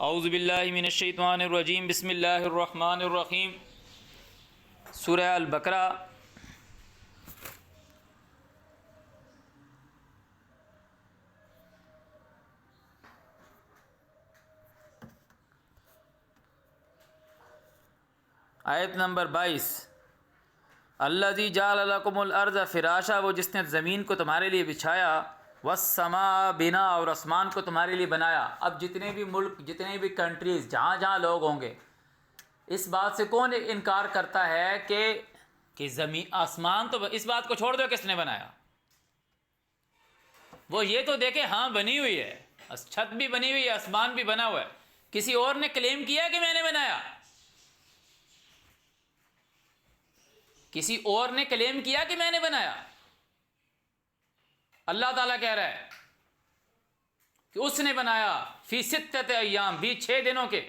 اعوذ باللہ من الشیطان الرجیم بسم اللہ الرحمن الرحیم سورہ البقرہ آیت نمبر 22۔ الذی جعل لکم الارض فراشا، وہ جس نے زمین کو تمہارے لیے بچھایا، والسماء بنا، اور آسمان کو تمہارے لیے بنایا۔ اب جتنے بھی ملک، جتنے بھی کنٹریز، جہاں جہاں لوگ ہوں گے، اس بات سے کون انکار کرتا ہے کہ زمین آسمان، تو اس بات کو چھوڑ دو کس نے بنایا، وہ یہ تو دیکھے ہاں بنی ہوئی ہے، چھت بھی بنی ہوئی ہے، آسمان بھی بنا ہوا ہے۔ کسی اور نے کلیم کیا کہ میں نے بنایا؟ کسی اور نے کلیم کیا کہ میں نے بنایا؟ اللہ تعالیٰ کہہ رہا ہے کہ اس نے بنایا فی ستۃ ایام، بھی 6 دنوں کے۔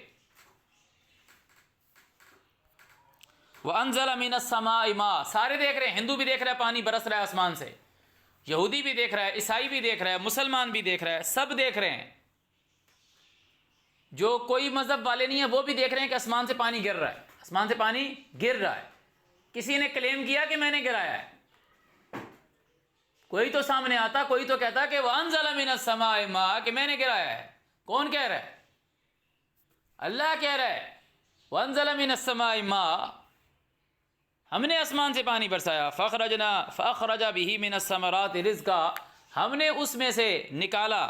وَأَنزَلَ مِنَ السَّمَاءِ مَاءً، سارے دیکھ رہے ہیں، ہندو بھی دیکھ رہا ہے پانی برس رہا ہے آسمان سے، یہودی بھی دیکھ رہا ہے، عیسائی بھی دیکھ رہا ہے، مسلمان بھی دیکھ رہا ہے، سب دیکھ رہے ہیں۔ جو کوئی مذہب والے نہیں ہیں وہ بھی دیکھ رہے ہیں کہ آسمان سے پانی گر رہا ہے، آسمان سے پانی گر رہا ہے۔ کسی نے کلیم کیا کہ میں نے گرایا ہے؟ کوئی تو سامنے آتا، کوئی تو کہتا کہ وَأَنزَلَ مِنَ السَّمَاءِ مَاءً، کہ میں نے گرایا ہے۔ کون کہہ رہا ہے؟ اللہ کہہ رہا ہے وَأَنزَلَ مِنَ السَّمَاءِ مَاءً، ہم نے آسمان سے پانی برسایا، فَأَخْرَجَ بِهِ مِنَ الثَّمَرَاتِ رِزْقًا، ہم نے اس میں سے نکالا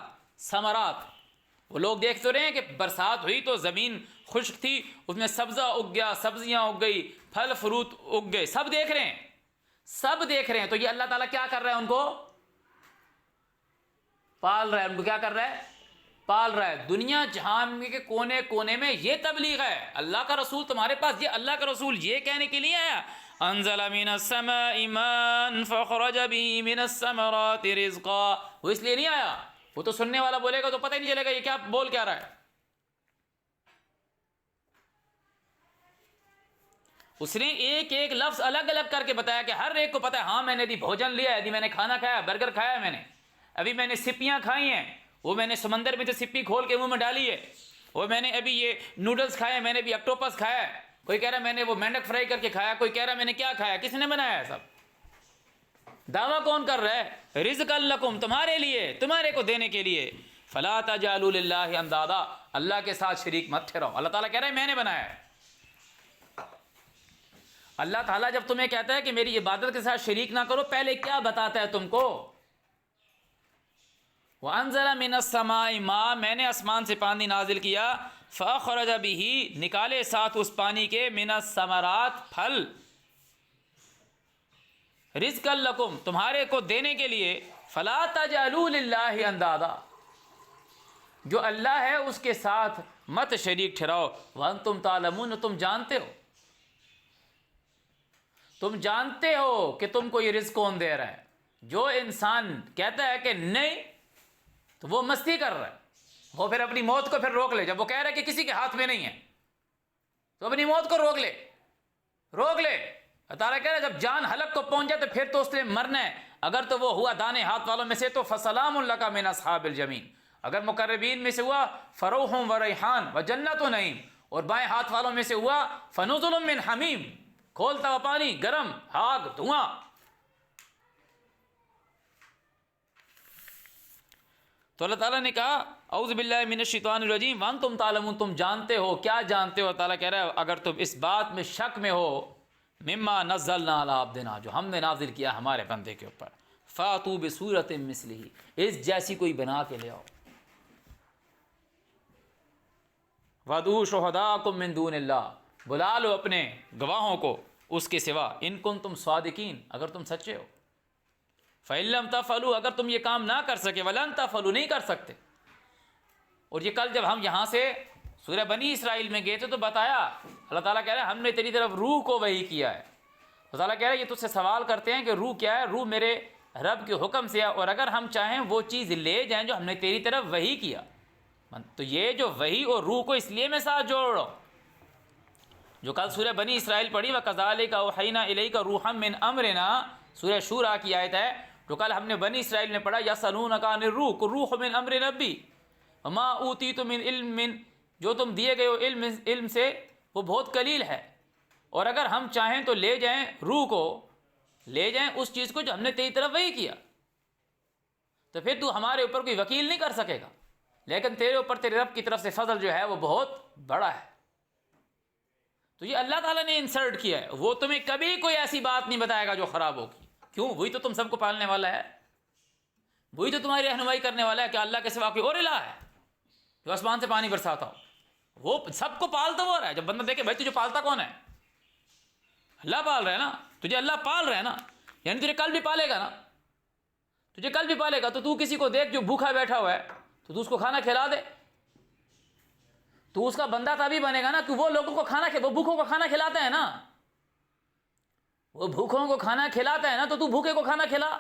ثمرات۔ وہ لوگ دیکھ تو رہے ہیں کہ برسات ہوئی تو زمین خشک تھی، اس میں سبزہ اگ گیا، سبزیاں اگ گئی، پھل فروٹ اگ گئے، سب دیکھ رہے ہیں، سب دیکھ رہے ہیں۔ تو یہ اللہ تعالیٰ کیا کر رہا ہے؟ ان کو پال رہا ہے، ان کو کیا کر رہا ہے؟ پال رہا ہے۔ دنیا جہان کے کونے کونے میں یہ تبلیغ ہے، اللہ کا رسول تمہارے پاس، یہ اللہ کا رسول یہ کہنے کے لیے آیا انزل من السماء ماء فاخرج به من الثمرات رزقا، وہ اس لیے نہیں آیا۔ وہ تو سننے والا بولے گا تو پتہ ہی نہیں چلے گا یہ کیا بول کیا رہا ہے۔ اس نے ایک ایک لفظ الگ الگ کر کے بتایا کہ ہر ایک کو پتا ہے، ہاں میں نے بھوجن لیا ہے، میں نے کھانا کھایا، برگر کھایا ہے، میں نے ابھی میں نے سپیاں کھائی ہیں، وہ میں نے سمندر میں سے سپی کھول کے منہ میں ڈالی ہے، وہ میں نے ابھی یہ نوڈلز کھائے ہیں، میں نے بھی اکٹوپس کھایا ہے، کوئی کہہ رہا ہے میں نے وہ مینڈک فرائی کر کے کھایا، کوئی کہہ رہا ہے میں نے کیا کھایا۔ کس نے بنایا ہے؟ سب دعویٰ کون کر رہا ہے؟ رزقا لکم، تمہارے لیے، تمہارے کو دینے کے لیے۔ فلا تجعلوا للہ اندادا، اللہ کے ساتھ شریک مت ٹھہراؤ۔ اللہ تعالیٰ کہہ رہا ہے میں نے بنایا ہے۔ اللہ تعالیٰ جب تمہیں کہتا ہے کہ میری عبادت کے ساتھ شریک نہ کرو، پہلے کیا بتاتا ہے تم کو؟ وَأَنزَلَ مِنَ السَّمَاءِ مَاءً، میں نے آسمان سے پانی نازل کیا، فَأَخْرَجَ بِهِ، نکالے ساتھ اس پانی کے، مِنَ الثَّمَرَاتِ، پھل، رِزْقًا لَكُمْ، تمہارے کو دینے کے لیے۔ فَلَا تَجْعَلُوا لِلَّهِ اندادا، جو اللہ ہے اس کے ساتھ مت شریک ٹھہراؤ۔ وَأَنْتُمْ تَعْلَمُونَ، تم جانتے ہو، تم جانتے ہو کہ تم کو یہ رزق کون دے رہا ہے۔ جو انسان کہتا ہے کہ نہیں، تو وہ مستی کر رہا ہے، وہ پھر اپنی موت کو پھر روک لے۔ جب وہ کہہ رہا ہے کہ کسی کے ہاتھ میں نہیں ہے تو اپنی موت کو روک لے، روک لے۔ تعالیٰ کہہ رہا ہے جب جان حلق کو پہنچ جائے تو پھر تو اس نے مرنا ہے۔ اگر تو وہ ہوا دانے ہاتھ والوں میں سے تو فسلام لک من اصحاب الجمین، اگر مقربین میں سے ہوا فروح و ریحان و جنت و نعیم، اور بائیں ہاتھ والوں میں سے ہوا فنزل من حمیم، کھولتا ہوا پانی، گرم آگ، دھواں۔ تو اللہ تعالیٰ نے کہا اعوذ باللہ من الشیطان الرجیم وانتم تعلمون، تم جانتے ہو۔ کیا جانتے ہو؟ تعالیٰ کہہ رہا ہے اگر تم اس بات میں شک میں ہو، مما نزلنا علی عبدنا، جو ہم نے نازل کیا ہمارے بندے کے اوپر، فاتوا بصورۃ مثلہ، اس جیسی کوئی بنا کے لے آؤ۔ وادعوا شہداءکم من دون اللہ، بلا لو اپنے گواہوں کو اس کے سوا، ان کنتم صادقین، اگر تم سچے ہو۔ فَإِن لَّمْ تَفْعَلُوا، اگر تم یہ کام نہ کر سکے، وَلَن تَفْعَلُوا، نہیں کر سکتے۔ اور یہ کل جب ہم یہاں سے سورہ بنی اسرائیل میں گئے تھے تو بتایا، اللہ تعالیٰ کہہ رہا ہے ہم نے تیری طرف روح کو وحی کیا ہے۔ اللہ تعالیٰ کہہ رہا ہے یہ تجھ سے سوال کرتے ہیں کہ روح کیا ہے؟ روح میرے رب کے حکم سے ہے، اور اگر ہم چاہیں وہ چیز لے جائیں جو ہم نے تیری طرف وحی کیا۔ تو یہ جو وحی اور روح کو اس لیے میں ساتھ جوڑ رہا ہوں، جو کل سورہ بنی اسرائیل پڑھی وَكَذَلِكَ أَوْحَيْنَا إِلَيْكَ رُوحًا مِّنْ أَمْرِنَا، سورہ شورى کی آیت ہے، جو کل ہم نے بنی اسرائیل میں پڑھا یسألونک عن الروح قل روح من امر ربی وما اوتیتم من علم جو تم دیے گئے ہو علم سے وہ بہت قلیل ہے، اور اگر ہم چاہیں تو لے جائیں روح کو، لے جائیں اس چیز کو جو ہم نے تیری طرف وحی کیا، تو پھر تو ہمارے اوپر کوئی وکیل نہیں کر سکے گا، لیکن تیرے اوپر تیرے رب کی طرف سے فضل جو ہے وہ بہت بڑا ہے۔ تو یہ اللہ تعالیٰ نے انسرٹ کیا ہے، وہ تمہیں کبھی کوئی ایسی بات نہیں بتائے گا جو خراب ہوگی، کیوں؟ وہی تو تم سب کو پالنے والا ہے، وہی تو تمہاری رہنمائی کرنے والا ہے کہ اللہ کے سوا کوئی اور الہ ہے جو آسمان سے پانی برساتا ہو، وہ سب کو پالتا ہوا رہا ہے۔ جب بندہ دیکھے بھائی تجھے پالتا کون ہے؟ اللہ پال رہا ہے نا، تجھے اللہ پال رہا ہے نا، یعنی تجھے کل بھی پالے گا نا، تجھے کل بھی پالے گا۔ تو کسی کو دیکھ جو بھوکا بیٹھا ہوا ہے تو اس کو کھانا کھلا دے، تو اس کا بندہ تبھی بنے گا نا کہ وہ لوگوں کو وہ بھوکوں کو کھانا کھلاتا ہے نا، وہ بھوکوں کو کھانا کھلاتا ہے نا، تو بھوکے کو کھانا کھلا۔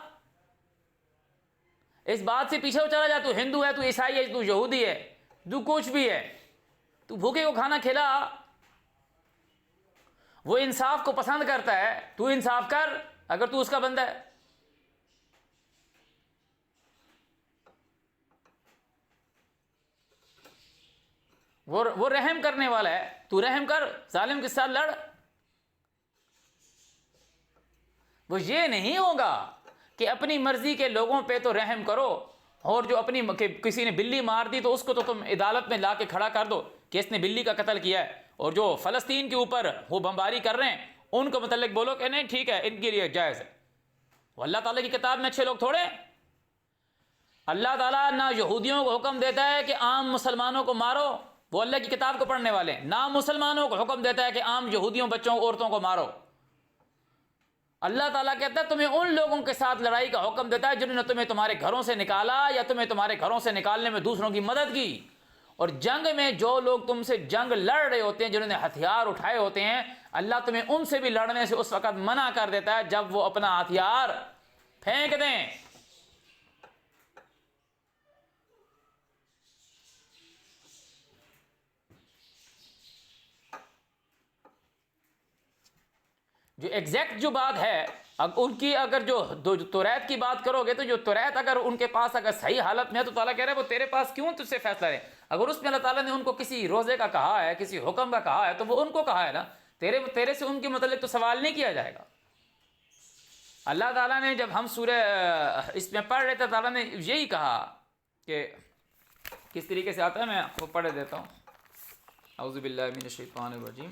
اس بات سے پیچھے چلا جا، تو ہندو ہے، تو عیسائی ہے، تو یہودی ہے، تو کچھ بھی ہے، تو بھوکے کو کھانا کھلا۔ وہ انصاف کو پسند کرتا ہے، تو انصاف کر اگر تو اس کا بندہ ہے۔ وہ رحم کرنے والا ہے، تو رحم کر، ظالم کے ساتھ لڑ۔ وہ یہ نہیں ہوگا کہ اپنی مرضی کے لوگوں پہ تو رحم کرو، اور جو کسی نے بلی مار دی تو اس کو تو تم عدالت میں لا کے کھڑا کر دو کہ اس نے بلی کا قتل کیا ہے، اور جو فلسطین کے اوپر وہ بمباری کر رہے ہیں ان کو متعلق بولو کہ نہیں ٹھیک ہے، ان کے لیے جائز ہے۔ وہ اللہ تعالیٰ کی کتاب میں اچھے لوگ تھوڑے ہیں۔ اللہ تعالیٰ نہ یہودیوں کو حکم دیتا ہے کہ عام مسلمانوں کو مارو، وہ اللہ کی کتاب کو پڑھنے والے ہیں، نہ مسلمانوں کو حکم دیتا ہے کہ عام یہودیوں، بچوں، عورتوں کو مارو۔ اللہ تعالیٰ کہتا ہے تمہیں ان لوگوں کے ساتھ لڑائی کا حکم دیتا ہے جنہوں نے تمہیں تمہارے گھروں سے نکالا یا تمہیں تمہارے گھروں سے نکالنے میں دوسروں کی مدد کی۔ اور جنگ میں جو لوگ تم سے جنگ لڑ رہے ہوتے ہیں، جنہوں نے ہتھیار اٹھائے ہوتے ہیں، اللہ تمہیں ان سے بھی لڑنے سے اس وقت منع کر دیتا ہے جب وہ اپنا ہتھیار پھینک دیں۔ جو ایگزیکٹ جو بات ہے ان کی، اگر جو توریت کی بات کرو گے، تو جو توریت اگر ان کے پاس اگر صحیح حالت میں ہے تو تعالیٰ کہہ رہے ہیں وہ تیرے پاس کیوں تجھ سے فیصلہ لے؟ اگر اس میں اللہ تعالیٰ نے ان کو کسی روزے کا کہا ہے، کسی حکم کا کہا ہے، تو وہ ان کو کہا ہے نا، تیرے سے ان کے متعلق تو سوال نہیں کیا جائے گا۔ اللہ تعالیٰ نے جب ہم سورہ اس میں پڑھ رہے تھے، تعالیٰ نے یہی کہا کہ کس طریقے سے آتا ہے، میں آپ کو پڑھ دیتا ہوں۔ اعوذ باللہ من الشیطان الرجیم۔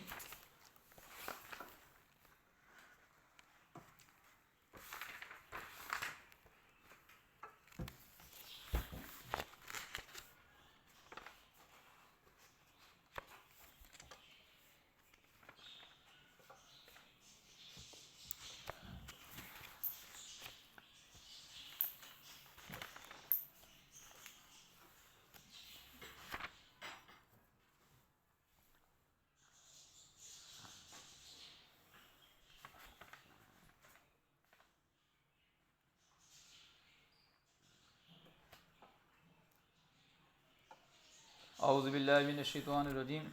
اعوذ باللہ من الشیطان الرجیم۔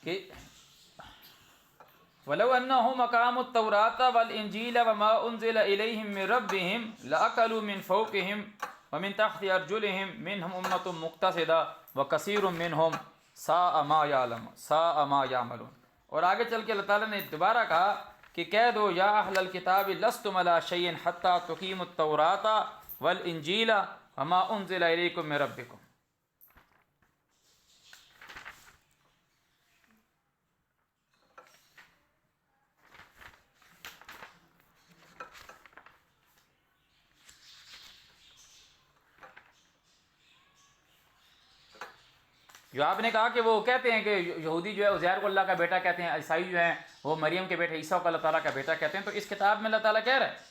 کہ وَلَوْ أَنَّهُمْ أَقَامُوا التَّوْرَاةَ وَالْإِنْجِيلَ وَمَا أُنزِلَ إِلَيْهِمْ مِنْ رَبِّهِمْ لَأَكَلُوا مِنْ فَوْقِهِمْ وَمِنْ تَحْتِ أَرْجُلِهِمْ مِنْهُمْ أُمَّةٌ مُقْتَصِدَةٌ وَكَثِيرٌ مِنْهُمْ سَاءَ مَا يَعْمَلُونَ۔ اور آگے چل کے اللہ تعالیٰ نے دوبارہ کہا کہ کہہ دو یا اہل الکتاب لستم علی شیء حتی تقیموا التوراۃ والانجیل وما انزل الیکم من ربکم۔ جو آپ نے کہا کہ وہ کہتے ہیں کہ یہودی جو ہے عزیر کو اللہ کا بیٹا کہتے ہیں، عیسائی جو ہیں وہ مریم کے بیٹے عیسیٰ کو اللہ تعالیٰ کا بیٹا کہتے ہیں، تو اس کتاب میں اللہ تعالیٰ کہہ رہا ہے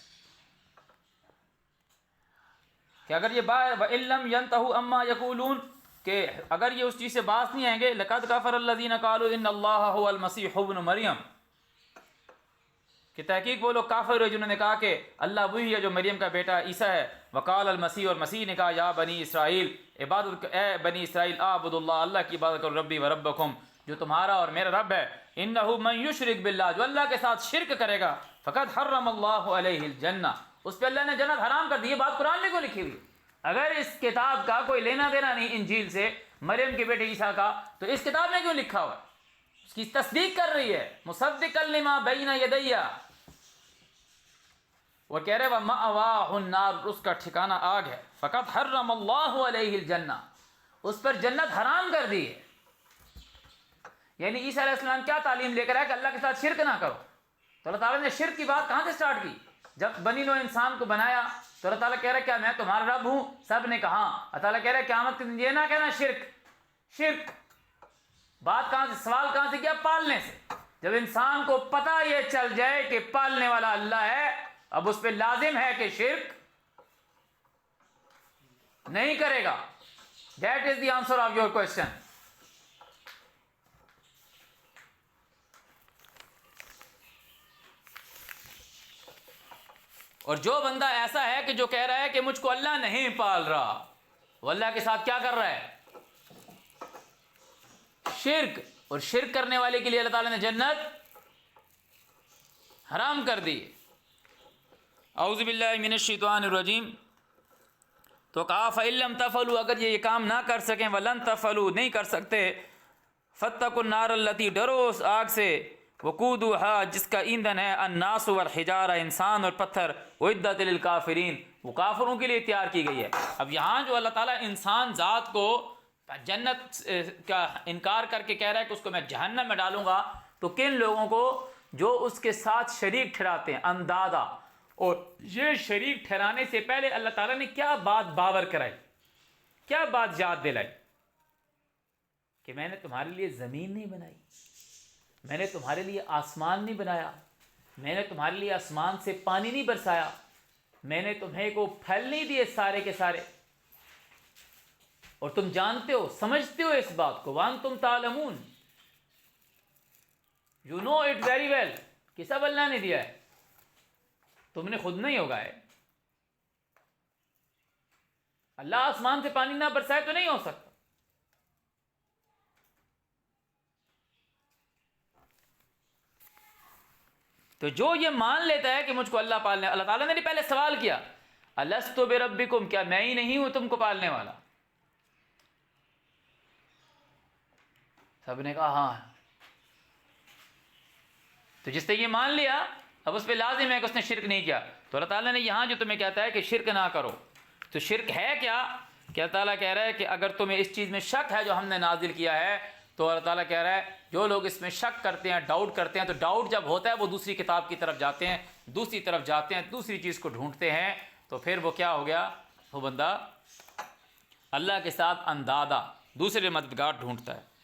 کہ اگر یہ وَإِن لَّمْ يَنْتَهُوا عَمَّا يَقُولُونَ، کہ اگر یہ اس چیز سے باز نہیں آئیں گے، لَقَدْ كَفَرَ الَّذِينَ قَالُوا إِنَّ اللَّهَ هُوَ الْمَسِيحُ ابْنُ مریم، کہ تحقیق وہ لوگ کافر ہوئے جنہوں نے کہا کہ اللہ وہی ہے جو مریم کا بیٹا عیسیٰ ہے۔ وقال المسیح، اور مسیح نے کہا یا بنی اسرائیل، اے بنی اسرائیل، اعبدوا اللہ، اللہ کی عبادت کرو، ربی و ربکم، جو تمہارا اور میرا رب ہے۔ انہ من یشرک باللہ، جو اللہ کے ساتھ شرک کرے گا، فقد حرم اللہ علیہ الجنہ، اس پہ اللہ نے جنت حرام کر دی۔ یہ بات قرآن میں کیوں لکھی ہوئی؟ اگر اس کتاب کا کوئی لینا دینا نہیں انجیل سے، مریم کے بیٹے عیسیٰ کا، تو اس کتاب میں کیوں لکھا ہوا ہے؟ اس کی تصدیق کر رہی ہے، مصدقا لما بین یدیہ، وہ کہہ رہے وَمَأْوَاهُ النَّارُ، اس کا ٹھکانہ آگ ہے، فَقَدْ حَرَّمَ اللَّهُ عَلَيْهِ الْجَنَّةَ، اس پر جنت حرام کر دی ہے۔ یعنی عیسیٰ علیہ السلام کیا تعلیم لے کر آئے کہ اللہ کے ساتھ شرک نہ کرو؟ تو اللہ تعالیٰ نے شرک کی بات کہاں سے سٹارٹ کی؟ جب بنی نوع انسان کو بنایا تو اللہ تعالیٰ کہہ رہا ہے کیا میں تمہارا رب ہوں؟ سب نے کہا۔ اللہ تعالیٰ کہہ رہا ہے قیامت کے دن یہ نہ کہنا شرک شرک۔ بات کہاں سے، سوال کہاں سے کیا؟ پالنے سے۔ جب انسان کو پتہ یہ چل جائے کہ پالنے والا اللہ ہے، اب اس پہ لازم ہے کہ شرک نہیں کرے گا۔ That is the answer of your question. اور جو بندہ ایسا ہے کہ جو کہہ رہا ہے کہ مجھ کو اللہ نہیں پال رہا، وہ اللہ کے ساتھ کیا کر رہا ہے؟ شرک۔ اور شرک کرنے والے کے لیے اللہ تعالیٰ نے جنت حرام کر دی۔ اعوذ باللہ من الشیطان الرجیم۔ تو کہا فَإِن لَّمْ تَفْعَلُوا، اگر یہ کام نہ کر سکیں، وَلَن تَفْعَلُوا، نہیں کر سکتے، فَاتَّقُوا النَّارَ الَّتِي، ڈرو اس آگ سے، وَقُودُهَا، جس کا ایندھن ہے، النَّاسُ وَالْحِجَارَةُ، انسان اور پتھر، اُعِدَّتْ لِلْكَافِرِينَ، وہ کافروں کے لیے تیار کی گئی ہے۔ اب یہاں جو اللہ تعالیٰ انسان ذات کو جنت کا انکار کر کے کہہ رہا ہے کہ اس کو میں جہنم میں ڈالوں گا، تو کن لوگوں کو؟ جو اس کے ساتھ شریک ٹھہراتے ہیں، اندادا۔ اور یہ شریک ٹھہرانے سے پہلے اللہ تعالیٰ نے کیا بات باور کرائی، کیا بات یاد دلائی؟ کہ میں نے تمہارے لیے زمین نہیں بنائی، میں نے تمہارے لیے آسمان نہیں بنایا، میں نے تمہارے لیے آسمان سے پانی نہیں برسایا، میں نے تمہیں کو پھل نہیں دیے سارے کے سارے، اور تم جانتے ہو، سمجھتے ہو اس بات کو، وَأَنْتُمْ تَعْلَمُونَ، you know it very well, کہ سب اللہ نے دیا ہے، تم نے خود نہیں اگائے۔ اللہ آسمان سے پانی نہ برسائے تو نہیں ہو سکتا۔ تو جو یہ مان لیتا ہے کہ مجھ کو اللہ پالنے، اللہ تعالیٰ نے پہلے سوال کیا الستُ بربکم، کیا میں ہی نہیں ہوں تم کو پالنے والا؟ سب نے کہا ہاں۔ تو جس نے یہ مان لیا، اب اس پہ لازم ہے کہ اس نے شرک نہیں کیا۔ تو اللہ تعالیٰ نے یہاں جو تمہیں کہتا ہے کہ شرک نہ کرو، تو شرک ہے کیا؟ کہ اللہ تعالیٰ کہہ رہا ہے کہ اگر تمہیں اس چیز میں شک ہے جو ہم نے نازل کیا ہے، تو اللہ تعالیٰ کہہ رہا ہے جو لوگ اس میں شک کرتے ہیں، ڈاؤٹ کرتے ہیں، تو ڈاؤٹ جب ہوتا ہے وہ دوسری کتاب کی طرف جاتے ہیں، دوسری طرف جاتے ہیں، دوسری چیز کو ڈھونڈتے ہیں، تو پھر وہ کیا ہو گیا؟ وہ بندہ اللہ کے ساتھ اندادہ، دوسرے مددگار ڈھونڈتا ہے۔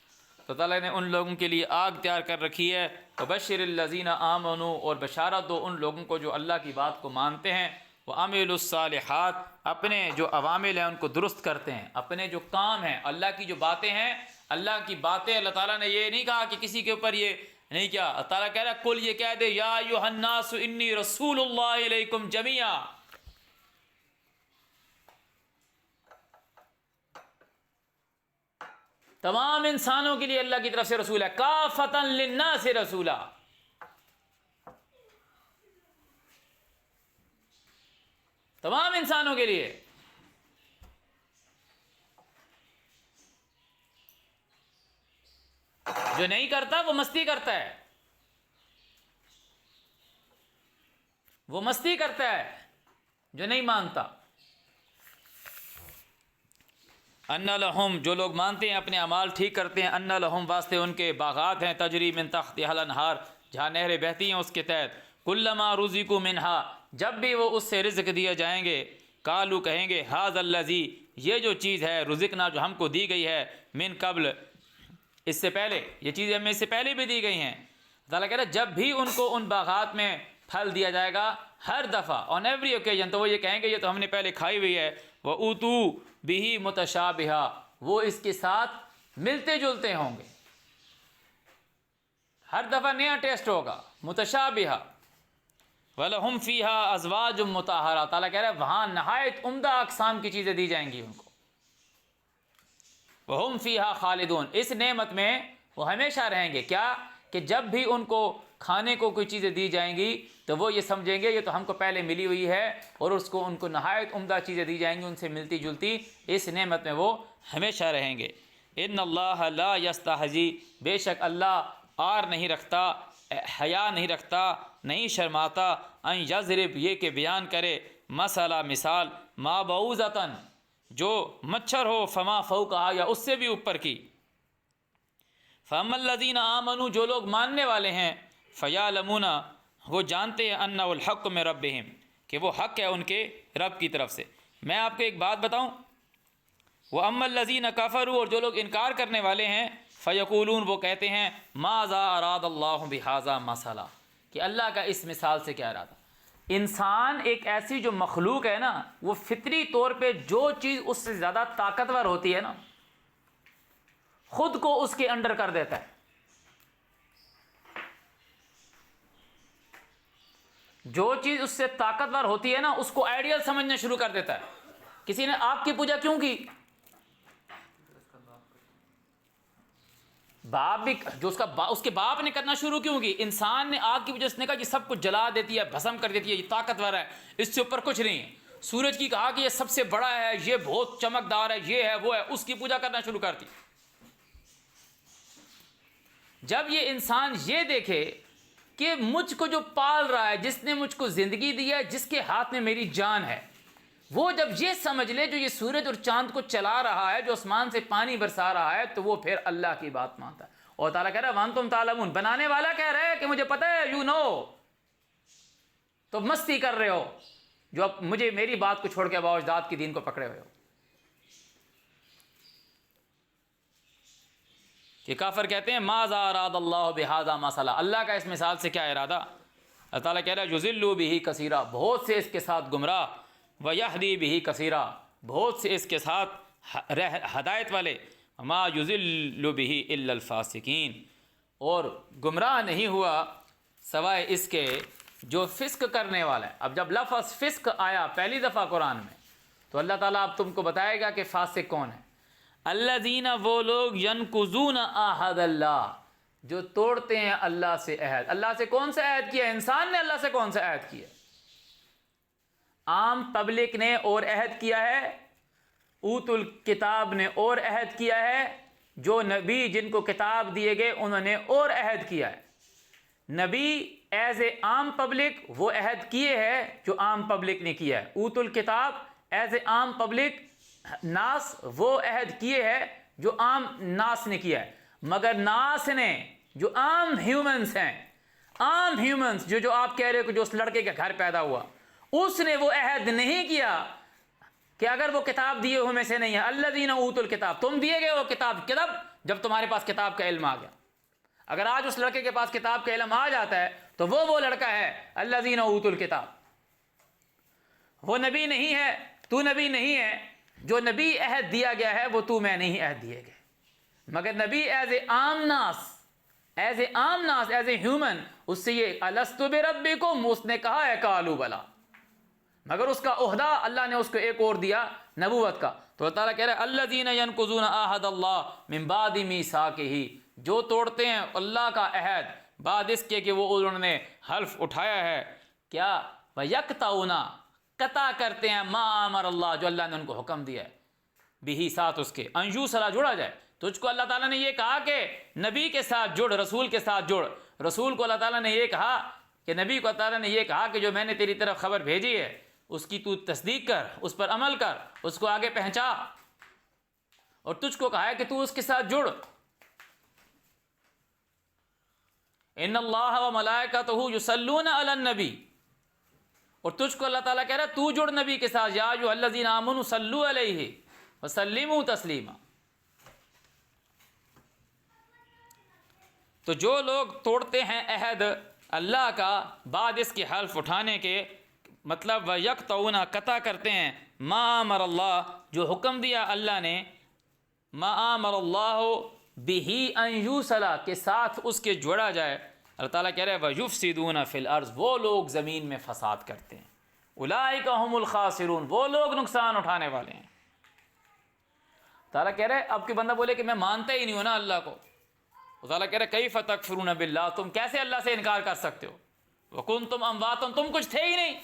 تو تعالیٰ نے ان لوگوں کے لیے آگ تیار کر رکھی ہے، وَبَشِّرِ الَّذِينَ آمَنُوا، اور بشارت دو ان لوگوں کو جو اللہ کی بات کو مانتے ہیں، وَعَمِلُوا الصَّالِحَاتِ، اپنے جو عوامل ہیں ان کو درست کرتے ہیں، اپنے جو کام ہیں، اللہ کی جو باتیں ہیں، اللہ کی باتیں، اللہ تعالیٰ نے یہ نہیں کہا کہ کسی کے اوپر یہ نہیں کیا۔ اللہ تعالیٰ کہہ رہا ہے کل، یہ کہہ دے یا ایھا الناس انی رسول اللہ علیکم جمیعا، تمام انسانوں کے لیے اللہ کی طرف سے رسول ہے، کافۃ للناس رسولا، تمام انسانوں کے لیے۔ جو نہیں کرتا وہ مستی کرتا ہے، وہ مستی کرتا ہے جو نہیں مانتا۔ ان لہم، جو لوگ مانتے ہیں اپنے اعمال ٹھیک کرتے ہیں، ان لہم، واسطے ان کے باغات ہیں، تجری من تحتھا الانہار، جہاں نہریں بہتی ہیں اس کے تحت، کلما رزقوا منہا، جب بھی وہ اس سے رزق دیے جائیں گے، قالوا، کہیں گے، ھذا الذی، یہ جو چیز ہے، رزقنا، جو ہم کو دی گئی ہے، من قبل، اس سے پہلے، یہ چیزیں ہمیں اس سے پہلے بھی دی گئی ہیں۔ اللہ کہہ رہا ہے جب بھی ان کو ان باغات میں پھل دیا جائے گا، ہر دفعہ، آن ایوری اوکیزن، تو وہ یہ کہیں گے یہ تو ہم نے پہلے کھائی ہوئی ہے، وَأُوتُوا بِهِ مُتَشَابِهًا، وہ اس کے ساتھ ملتے جلتے ہوں گے، ہر دفعہ نیا ٹیسٹ ہوگا، متشابہہ۔ وَلَهُمْ فِيهَا أَزْوَاجٌ مُطَہَّرَةٌ، تعالیٰ کہہ رہا ہے وہاں نہایت عمدہ اقسام کی چیزیں دی جائیں گی ان کو، وَهُمْ فِيهَا خَالِدُونَ، اس نعمت میں وہ ہمیشہ رہیں گے۔ کیا؟ کہ جب بھی ان کو کھانے کو کوئی چیزیں دی جائیں گی تو وہ یہ سمجھیں گے یہ تو ہم کو پہلے ملی ہوئی ہے، اور ان کو نہایت عمدہ چیزیں دی جائیں گی ان سے ملتی جلتی، اس نعمت میں وہ ہمیشہ رہیں گے۔ ان اللہ لا یستحیی، بے شک اللہ آر نہیں رکھتا، حیا نہیں رکھتا، نہیں شرماتا، ان یضرب، یہ کہ بیان کرے، مثلا مثال، ما بعوضۃ، جو مچھر ہو، فما فوقہا، یا اس سے بھی اوپر کی، فاما الذین آمنوا، جو لوگ ماننے والے ہیں، فیعلمون، وہ جانتے ہیں، انہ الحق من ربہم، کہ وہ حق ہے ان کے رب کی طرف سے۔ میں آپ کو ایک بات بتاؤں، وَأَمَّا الَّذِينَ كَفَرُوا، اور جو لوگ انکار کرنے والے ہیں، فَيَقُولُونَ، وہ کہتے ہیں، مَاذَا أَرَادَ اللَّهُ بِهَذَا مَثَلًا، کہ اللہ کا اس مثال سے کیا ارادہ۔ انسان ایک ایسی جو مخلوق ہے نا، وہ فطری طور پہ جو چیز اس سے زیادہ طاقتور ہوتی ہے نا، خود کو اس کے انڈر کر دیتا ہے۔ جو چیز اس سے طاقتور ہوتی ہے نا، اس کو آئیڈیل سمجھنا شروع کر دیتا ہے۔ کسی نے آگ کی پوجا کیوں کی؟ باپ بھی جو اس کے باپ نے کرنا شروع کیوں کی؟ انسان نے آگ کی وجہ سے کہا یہ سب کچھ جلا دیتی ہے، بھسم کر دیتی ہے، یہ طاقتور ہے، اس سے اوپر کچھ نہیں ہے۔ سورج کی کہا کہ یہ سب سے بڑا ہے، یہ بہت چمکدار ہے، یہ ہے وہ ہے، اس کی پوجا کرنا شروع کرتی۔ جب یہ انسان یہ دیکھے کہ مجھ کو جو پال رہا ہے، جس نے مجھ کو زندگی دی ہے، جس کے ہاتھ میں میری جان ہے، وہ جب یہ سمجھ لے جو یہ سورج اور چاند کو چلا رہا ہے، جو آسمان سے پانی برسا رہا ہے، تو وہ پھر اللہ کی بات مانتا ہے۔ اور تعالیٰ کہہ رہا ہے وَأَنْتُمْ تَعْلَمُونَ، بنانے والا کہہ رہا ہے کہ مجھے پتہ ہے، یو نو، تو مستی کر رہے ہو جو اب مجھے میری بات کو چھوڑ کے ابا اجداد کی دین کو پکڑے ہوئے ہو۔ کہ کافر کہتے ہیں ماذا اراد اللہ بہذا مثلا، اللہ کا اس مثال سے کیا ارادہ؟ اللہ تعالیٰ کہہ رہا ہے یضل بہ کثیرا، بہت سے اس کے ساتھ گمراہ، ویہدی بہ کثیرا، بہت سے اس کے ساتھ ہدایت والے، ما یضل بہ الا الفاسقین، اور گمراہ نہیں ہوا سوائے اس کے جو فسق کرنے والا ہے۔ اب جب لفظ فسق آیا پہلی دفعہ قرآن میں، تو اللہ تعالیٰ اب تم کو بتائے گا کہ فاسق کون ہے۔ الذین، وہ لوگ، ینقضون عہد اللہ، جو توڑتے ہیں اللہ سے عہد۔ اللہ سے کون سا عہد کیا؟ انسان نے اللہ سے کون سا عہد کیا؟ عام پبلک نے اور عہد کیا ہے، اوت الکتاب نے اور عہد کیا ہے، جو نبی جن کو کتاب دیے گئے انہوں نے اور عہد کیا ہے۔ نبی ایز اے عام پبلک وہ عہد کیے ہے جو عام پبلک نے کیا ہے۔ اوت الکتاب ایز اے عام پبلک، ناس وہ عہد کیے ہے جو عام ناس نے کیا ہے، مگر ناس نے جو عام ہیومنس ہیں، عام ہیومنس جو آپ کہہ رہے ہو کہ جو اس لڑکے کے گھر پیدا ہوا، اس نے وہ عہد نہیں کیا کہ اگر وہ کتاب دیے ہوئے میں سے نہیں ہے۔ الذین اوتوا الکتاب، تم دیے گئے وہ کتاب کب؟ جب تمہارے پاس کتاب کا علم آ گیا۔ اگر آج اس لڑکے کے پاس کتاب کا علم آ جاتا ہے تو وہ لڑکا ہے الذین اوتوا الکتاب۔ وہ نبی نہیں ہے، تو نبی نہیں ہے، جو نبی عہد دیا گیا ہے وہ تو میں نہیں عہد دیے گئے، مگر نبی ایز اے عام ناس، ایز اے عام ناس، ایز اے ہیومن، اس سے یہ الست بربکم، اس نے کہا ہے قالوا بلا، مگر اس کا عہدہ اللہ نے اس کو ایک اور دیا، نبوت کا۔ تو اللہ تعالیٰ کہہ رہا ہے الذین ینقضون عہد اللہ من بعد میثاقہ، جو توڑتے ہیں اللہ کا عہد بعد اس کے کہ وہ انہوں نے حلف اٹھایا ہے، کیا ویقطعون، قطع کرتے ہیں، ما امر اللہ، جو اللہ نے ان کو حکم دیا ہے، بھی ساتھ اس کے، ان یوصل، جوڑا جائے۔ تجھ کو اللہ تعالیٰ نے یہ کہا کہ نبی کے ساتھ جڑ، رسول کے ساتھ جڑ۔ رسول کو اللہ تعالیٰ نے یہ کہا کہ نبی کو اللہ تعالیٰ نے یہ کہا کہ جو میں نے تیری طرف خبر بھیجی ہے اس کی تو تصدیق کر، اس پر عمل کر، اس کو آگے پہنچا، اور تجھ کو کہا ہے کہ تو اس کے ساتھ جڑ۔ ان اللہ و ملائکتہ یصلون علی النبی، اور تجھ کو اللہ تعالیٰ کہہ رہا ہے تو جڑ نبی کے ساتھ، یا ایھا الذین آمنوا صلوا علیہ وسلموا تسلیما۔ تو جو لوگ توڑتے ہیں عہد اللہ کا بعد اس کے حلف اٹھانے کے، مطلب وَيَقْطَعُونَ، قطع کرتے ہیں، ما امر اللہ، جو حکم دیا اللہ نے، ما امر اللہ بِهِ ان یوصل، کے ساتھ اس کے جوڑا جائے۔ اللہ تعالیٰ کہہ رہے ہیں وَيُفْسِدُونَ فِي الْأَرْضِ، وہ لوگ زمین میں فساد کرتے ہیں، اولئک هم الخاسرون، وہ لوگ نقصان اٹھانے والے ہیں۔ تعالیٰ کہہ رہے ہیں اب کہ بندہ بولے کہ میں مانتا ہی نہیں ہوں نا اللہ کو، اللہ تعالیٰ کہہ رہے کیف تکفرون باللہ، تم کیسے اللہ سے انکار کر سکتے ہو، وکنتم امواتا، تم کچھ تھے ہی نہیں۔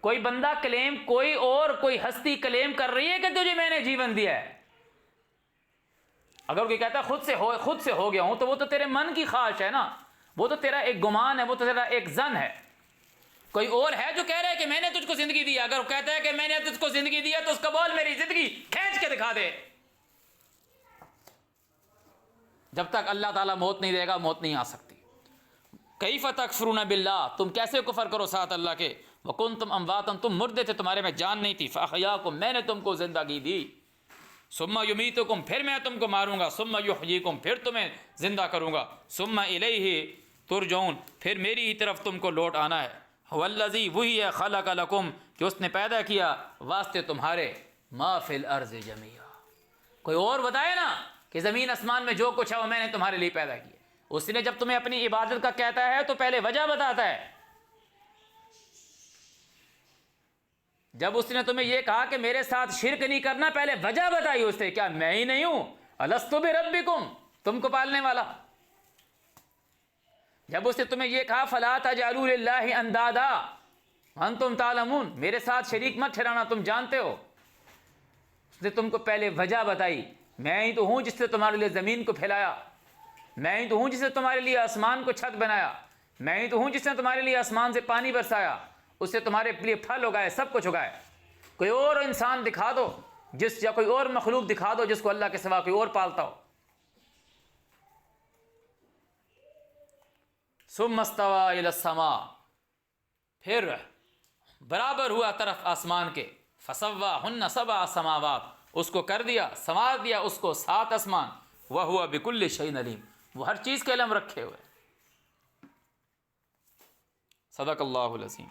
کوئی بندہ کلیم، کوئی ہستی کلیم کر رہی ہے کہ تجھے میں نے جیون دیا ہے؟ اگر کوئی کہتا ہے خود سے ہو گیا ہوں، تو وہ تو تیرے من کی خواہش ہے نا، وہ تو تیرا ایک گمان ہے، وہ تو تیرا ایک ظن ہے۔ کوئی اور ہے جو کہہ رہا ہے کہ میں نے تجھ کو زندگی دی، اگر وہ کہتا ہے کہ میں نے تجھ کو زندگی دیا تو اس کا بول میری زندگی کھینچ کے دکھا دے۔ جب تک اللہ تعالیٰ موت نہیں دے گا، موت نہیں آ سکتی۔ کیف تکفرون باللہ، تم کیسے کفر کرو ساتھ اللہ کے، وکنتم امواتا، تم مردے تھے، تمہارے میں جان نہیں تھی، فاحیاکم، میں نے تم کو زندگی دی، ثم یمیتکم، پھر میں تم کو ماروں گا، ثم یحییکم، پھر تمہیں زندہ کروں گا، ثم الیہ ترجعون، پھر میری ہی طرف تم کو لوٹ آنا ہے۔ هو الذی، وہی ہے، خلق لکم، کہ اس نے پیدا کیا واسطے تمہارے، ما فی الارض جمیعا، کوئی اور بتائے نا کہ زمین آسمان میں جو کچھ ہے وہ میں نے تمہارے لیے پیدا کیا۔ اس نے جب تمہیں اپنی عبادت کا کہتا ہے تو پہلے وجہ بتاتا ہے۔ جب اس نے تمہیں یہ کہا کہ میرے ساتھ شرک نہیں کرنا، پہلے وجہ بتائی اس نے، کیا میں ہی نہیں ہوں، الست بربکم، تم کو پالنے والا۔ جب اس نے تمہیں یہ کہا فلا تجعلوا للہ اندادا وانتم تعلمون، میرے ساتھ شریک مت ٹھہرانا، تم جانتے ہو۔ اس نے تم کو پہلے وجہ بتائی، میں ہی تو ہوں جس نے تمہارے لیے زمین کو پھیلایا، میں ہی تو ہوں جس نے تمہارے لیے آسمان کو چھت بنایا، میں ہی تو ہوں جس نے تمہارے لیے آسمان سے پانی برسایا، اس سے تمہارے لیے پھل اگائے، سب کچھ اگائے۔ کوئی اور انسان دکھا دو یا کوئی اور مخلوق دکھا دو جس کو اللہ کے سوا کوئی اور پالتا ہو۔ ثم استوى الى السماء، پھر برابر ہوا طرف آسمان کے، فسواہن سبع سماوات، اس کو کر دیا، سنوار دیا اس کو 7 آسمان، وہو بکل شیء علیم، وہ ہر چیز کا علم رکھے ہوئے۔ صدق اللہ العظیم۔